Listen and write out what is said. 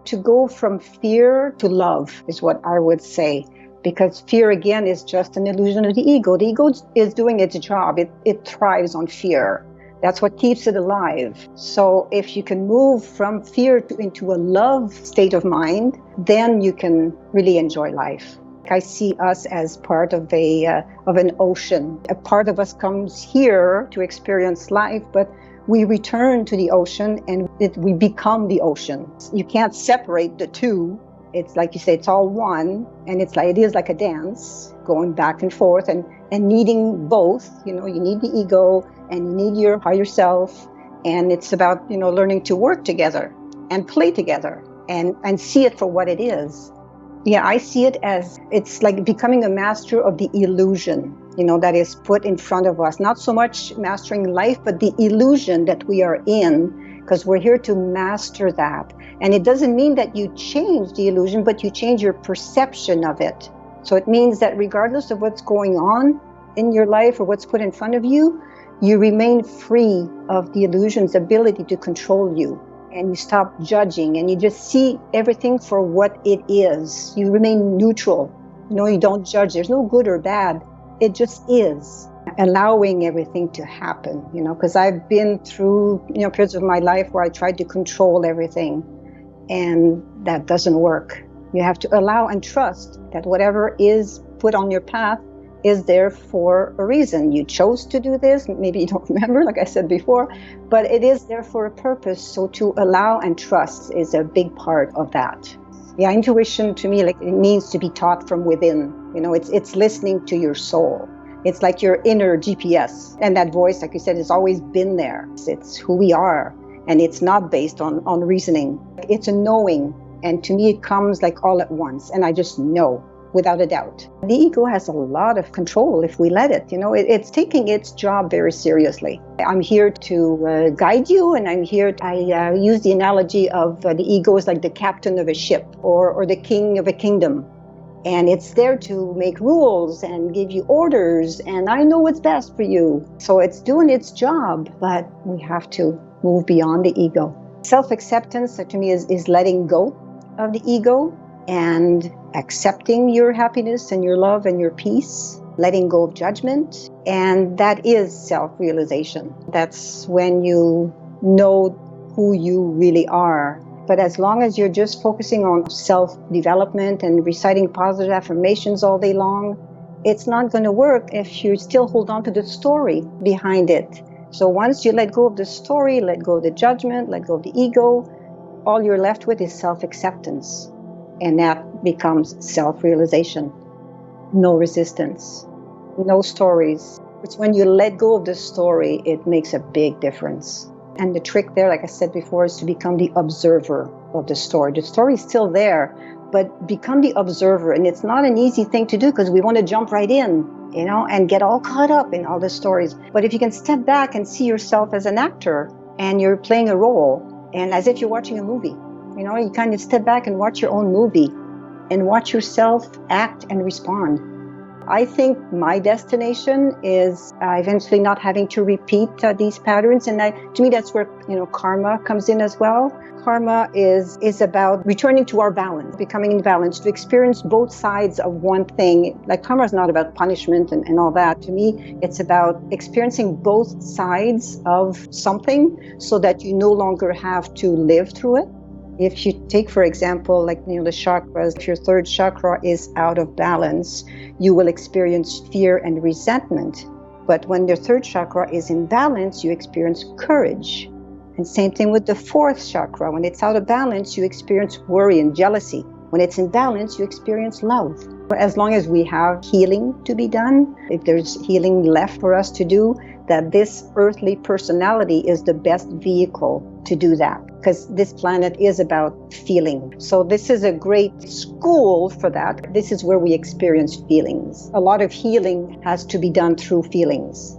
To go from fear to love is what I would say. Because fear, again, is just an illusion of the ego. The ego is doing its job. It thrives on fear. That's what keeps it alive. So if you can move from fear into a love state of mind, then you can really enjoy life. I see us as part of an ocean. A part of us comes here to experience life, but we return to the ocean and we become the ocean. You can't separate the two. It's like you say, it's all one, and it is like a dance, going back and forth and needing both. You need the ego and you need your higher self, and it's about, learning to work together and play together and see it for what it is. Yeah, I see it as it's like becoming a master of the illusion, that is put in front of us. Not so much mastering life, but the illusion that we are in, because we're here to master that. And it doesn't mean that you change the illusion, but you change your perception of it. So it means that regardless of what's going on in your life or what's put in front of you, you remain free of the illusion's ability to control you. And you stop judging and you just see everything for what it is. You remain neutral. You don't judge. There's no good or bad. It just is. Allowing everything to happen, because I've been through, periods of my life where I tried to control everything, and that doesn't work. You have to allow and trust that whatever is put on your path is there for a reason. You chose to do this. Maybe you don't remember, like I said before, but it is there for a purpose. So to allow and trust is a big part of that. Yeah, intuition to me, it means to be taught from within. It's listening to your soul. It's like your inner GPS. And that voice, like you said, has always been there. It's who we are. And it's not based on reasoning. It's a knowing. And to me, it comes like all at once. And I just know without a doubt. The ego has a lot of control if we let it. It's taking its job very seriously. I'm here to guide you. And I use the analogy of the ego is like the captain of a ship or the king of a kingdom. And it's there to make rules and give you orders. And I know what's best for you. So it's doing its job, but we have to move beyond the ego. Self-acceptance to me is letting go of the ego and accepting your happiness and your love and your peace, letting go of judgment. And that is self-realization. That's when you know who you really are. But as long as you're just focusing on self-development and reciting positive affirmations all day long, it's not going to work if you still hold on to the story behind it. So once you let go of the story, let go of the judgment, let go of the ego, all you're left with is self-acceptance. And that becomes self-realization. No resistance, no stories. It's when you let go of the story, it makes a big difference. And the trick there, like I said before, is to become the observer of the story. The story is still there, but become the observer. And it's not an easy thing to do because we want to jump right in, and get all caught up in all the stories. But if you can step back and see yourself as an actor and you're playing a role, and as if you're watching a movie, you kind of step back and watch your own movie and watch yourself act and respond. I think my destination is eventually not having to repeat these patterns. And to me, that's where, karma comes in as well. Karma is about returning to our balance, becoming in balance, to experience both sides of one thing. Like karma is not about punishment and all that. To me, it's about experiencing both sides of something so that you no longer have to live through it. If you take, for example, the chakras, if your third chakra is out of balance, you will experience fear and resentment. But when your third chakra is in balance, you experience courage. And same thing with the fourth chakra. When it's out of balance, you experience worry and jealousy. When it's in balance, you experience love. As long as we have healing to be done, if there's healing left for us to do, that this earthly personality is the best vehicle to do that, because this planet is about feeling. So this is a great school for that. This is where we experience feelings. A lot of healing has to be done through feelings.